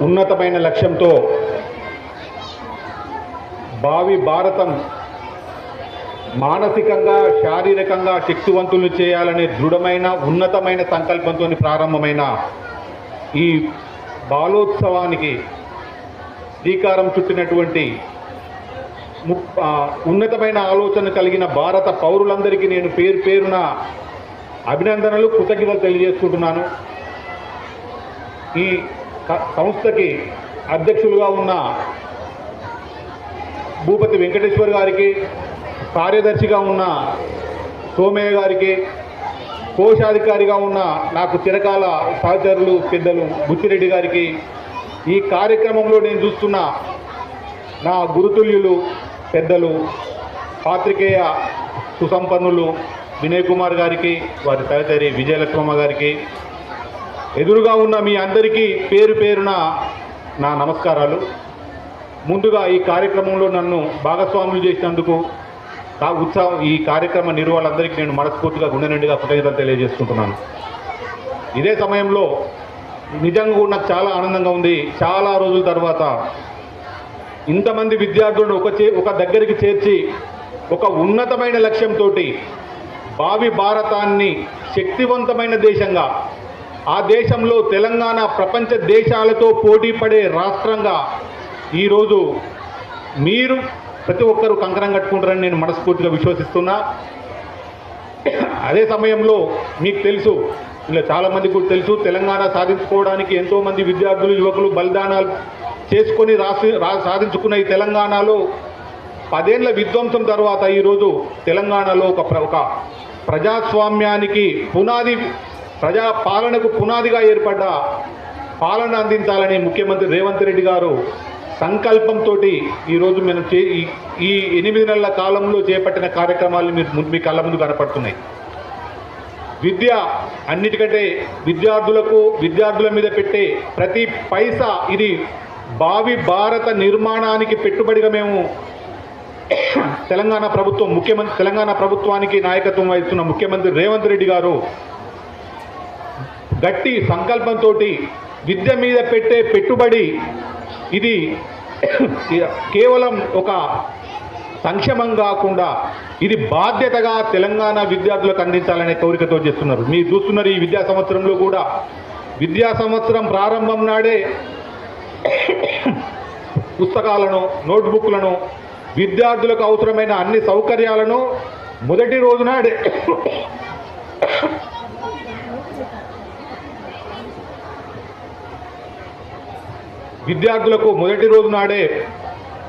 ఉన్నతమైన లక్ష్యంతో భావి భారతం మానసికంగా శారీరకంగా శక్తివంతులను చేయాలనే దృఢమైన ఉన్నతమైన సంకల్పంతో ప్రారంభమైన ఈ బాలోత్సవానికి శ్రీకారం చుట్టినటువంటి ఉన్నతమైన ఆలోచన కలిగిన భారత పౌరులందరికీ నేను పేరు పేరున అభినందనలు కృతజ్ఞతలు తెలియజేసుకుంటున్నాను. ఈ సంస్థకి అధ్యక్షులుగా ఉన్న భూపతి వెంకటేశ్వర్ గారికి, కార్యదర్శిగా ఉన్న సోమయ్య గారికి, కోశాధికారిగా ఉన్న నాకు చిరకాల సహచరులు పెద్దలు బుచ్చిరెడ్డి గారికి, ఈ కార్యక్రమంలో నేను చూస్తున్న నా గురుతుల్యులు పెద్దలు పాత్రికేయ సుసంపన్నులు వినయ్ కుమార్ గారికి, వారి సహచరి విజయలక్ష్మమ్మ గారికి, ఎదురుగా ఉన్న మీ అందరికీ పేరు పేరున నా నమస్కారాలు. ముందుగా ఈ కార్యక్రమంలో నన్ను భాగస్వాములు చేసినందుకు ఈ కార్యక్రమ నిర్వాహకులందరికీ నేను మనస్ఫూర్తిగా గుండె నిండుగా కృతజ్ఞతలు తెలియజేసుకుంటున్నాను. ఇదే సమయంలో నిజంగా కూడా నాకు చాలా ఆనందంగా ఉంది. చాలా రోజుల తర్వాత ఇంతమంది విద్యార్థులను ఒక దగ్గరికి చేర్చి ఒక ఉన్నతమైన లక్ష్యంతో భావి భారతాన్ని శక్తివంతమైన దేశంగా, ఆ దేశంలో తెలంగాణ ప్రపంచ దేశాలతో పోటీ పడే రాష్ట్రంగా ఈరోజు మీరు ప్రతి ఒక్కరూ కంకణం కట్టుకుంటారని నేను మనస్ఫూర్తిగా విశ్వసిస్తున్నా. అదే సమయంలో మీకు తెలుసు, ఇలా చాలామందికి కూడా తెలుసు, తెలంగాణ సాధించుకోవడానికి ఎంతోమంది విద్యార్థులు యువకులు బలిదానాలు చేసుకొని సాధించుకున్న ఈ తెలంగాణలో 10 ఏళ్ల విధ్వంసం తర్వాత ఈరోజు తెలంగాణలో ఒక ప్రజాస్వామ్యానికి పునాది, ప్రజా పాలనకు పునాదిగా ఏర్పడ్డ పాలన అందించాలని ముఖ్యమంత్రి రేవంత్ రెడ్డి గారు సంకల్పంతో ఈరోజు మనం ఈ 8 నెలల కాలంలో చేపట్టిన కార్యక్రమాలు మీ కళ్ళ ముందు కనపడుతున్నాయి. విద్య అన్నిటికంటే విద్యార్థుల మీద పెట్టే ప్రతి పైసా ఇది భావి భారత నిర్మాణానికి పెట్టుబడిగా మేము తెలంగాణ ప్రభుత్వానికి నాయకత్వం వహిస్తున్న ముఖ్యమంత్రి రేవంత్ రెడ్డి గారు గట్టి సంకల్పంతో విద్య మీద పెట్టే పెట్టుబడి ఇది కేవలం ఒక సంక్షేమం కాకుండా ఇది బాధ్యతగా తెలంగాణ విద్యార్థులకు అందించాలనే కోరికతో చేస్తున్నారు. మీరు చూస్తున్నారు, ఈ విద్యా సంవత్సరంలో కూడా విద్యా సంవత్సరం ప్రారంభం నాడే పుస్తకాలను, నోట్బుక్లను, విద్యార్థులకు అవసరమైన అన్ని సౌకర్యాలను మొదటి రోజు నాడే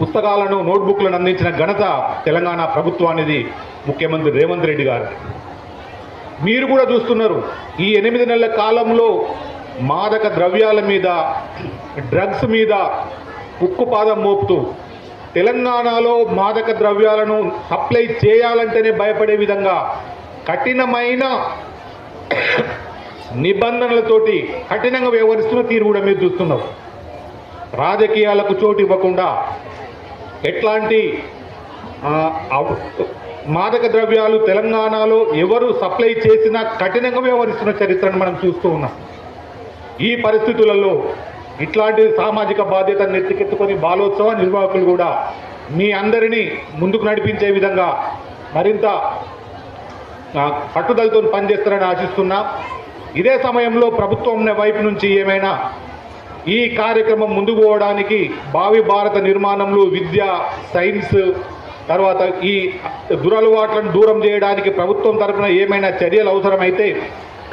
పుస్తకాలను, నోట్బుక్లను అందించిన ఘనత తెలంగాణ ప్రభుత్వానిది, ముఖ్యమంత్రి రేవంత్ రెడ్డి గారు. మీరు కూడా చూస్తున్నారు, ఈ 8 నెలల కాలంలో మాదక ద్రవ్యాల మీద, డ్రగ్స్ మీద ఉక్కుపాదం మోపుతూ తెలంగాణలో మాదక ద్రవ్యాలను సప్లై చేయాలంటేనే భయపడే విధంగా కఠినమైన నిబంధనలతోటి కఠినంగా వ్యవహరిస్తున్న తీరు కూడా మీరు చూస్తున్నారు. రాజకీయాలకు చోటు ఇవ్వకుండా ఎట్లాంటి మాదక ద్రవ్యాలు తెలంగాణలో ఎవరు సప్లై చేసినా కఠినంగా వ్యవహరిస్తున్న చరిత్రను మనం చూస్తూ ఉన్నాం. ఈ పరిస్థితులలో ఇట్లాంటి సామాజిక బాధ్యతను నెత్తికెత్తుకొని బాలోత్సవ నిర్వాహకులు కూడా మీ అందరినీ ముందుకు నడిపించే విధంగా మరింత పట్టుదలతో పనిచేస్తారని ఆశిస్తున్నా. ఇదే సమయంలో ప్రభుత్వం వైపు నుంచి ఏమైనా ఈ కార్యక్రమం ముందుకు పోవడానికి, భావి భారత నిర్మాణంలో విద్య, సైన్స్, తర్వాత ఈ దురలవాట్లను దూరం చేయడానికి ప్రభుత్వం తరఫున ఏమైనా చర్యలు అవసరమైతే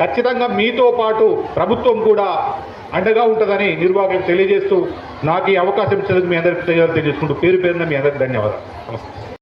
ఖచ్చితంగా మీతో పాటు ప్రభుత్వం కూడా అండగా ఉంటుందని నిర్వాహకులకు తెలియజేస్తూ నాకు ఈ అవకాశం ఇచ్చినందుకు మీ అందరికీ తెలియజేసుకుంటూ పేరు పేరున మీ అందరికీ ధన్యవాదాలు. నమస్తే.